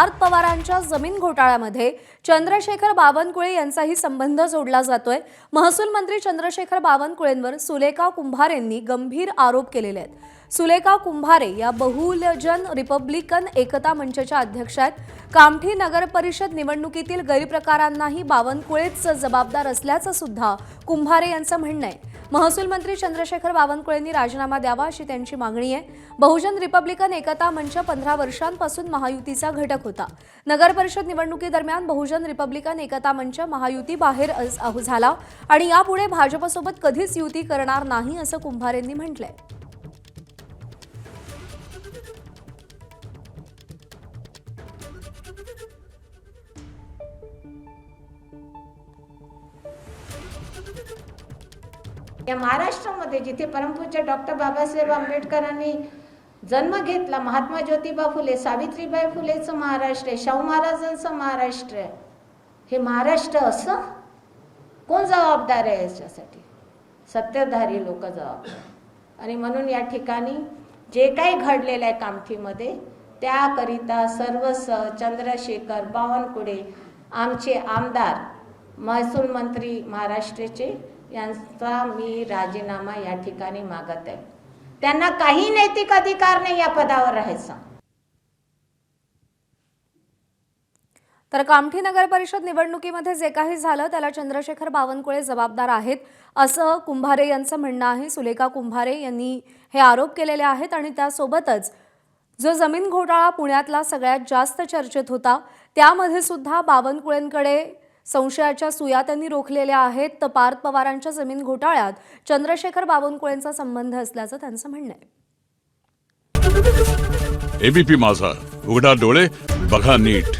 पार्थ पवारांच्या जमीन घोटाळ्यामध्ये चंद्रशेखर बावनकुळे यांचाही संबंध जोडला जातोय। महसूल मंत्री चंद्रशेखर बावनकुळेंवर सुलेखा कुंभारेंनी गंभीर आरोप केलेले आहेत। सुलेखा कुंभारे या बहुजन रिपब्लिकन एकता मंचच्या अध्यक्ष आहेत। कामठी नगर परिषद निवडणुकीतील गैरप्रकारांनाही बावनकुळेच जबाबदार असल्याचं सुद्धा कुंभारे यांचं म्हणणं आहे। महसूल मंत्री चंद्रशेखर बावनकुळेंनी राजीनामा द्यावा अशी त्यांची मागणी आहे। बहुजन रिपब्लिकन एकता मंच 15 वर्षांपासून महायुतीचा घटक होता। नगर परिषद निवडणुकीदरम्यान बहुजन रिपब्लिकन एकता मंच महायुती बाहेर झाला आणि यापुढे भाजपसोबत कधीच युती करणार नाही असं कुंभारेंनी म्हटलंय। या महाराष्ट्रामध्ये जिथे परमपूज्य डॉक्टर बाबासाहेब आंबेडकरांनी जन्म घेतला, महात्मा ज्योतिबा फुले, सावित्रीबाई फुलेचं महाराष्ट्र आहे, शाहू महाराजांचं महाराष्ट्र आहे। हे महाराष्ट्र असं कोण जबाबदार आहे याच्यासाठी? सत्ताधारी लोक जबाबदार। आणि म्हणून या ठिकाणी जे काही घडलेलं आहे कामठीमध्ये त्याकरिता सर्वस्व चंद्रशेखर बावनकुळे आमचे आमदार, महसूल मंत्री महाराष्ट्राचे यांचा मी राजीनामा या ठिकाणी मागत आहे। त्यांना काही नैतिक अधिकार नाही या पदावर राहायचा। तर कामठी नगर परिषद निवडणुकीमध्ये जे काही झालं त्याला चंद्रशेखर बावनकुळे जबाबदार आहेत असं कुंभारे यांचं म्हणणं आहे। सुलेखा कुंभारे यांनी हे आरोप केलेले आहेत आणि त्यासोबतच जो जमीन घोटाळा पुण्यातला सगळ्यात जास्त चर्चेत होता त्यामध्ये सुद्धा बावनकुळेंकडे संशयाच्या सुया त्यांनी रोखलेल्या आहेत। तर पार्थ पवारांच्या जमीन घोटाळ्यात चंद्रशेखर बावनकुळेंचा संबंध असल्याचं त्यांचं म्हणणं आहे। एबीपी माझा, उघडा डोळे बघा नीट।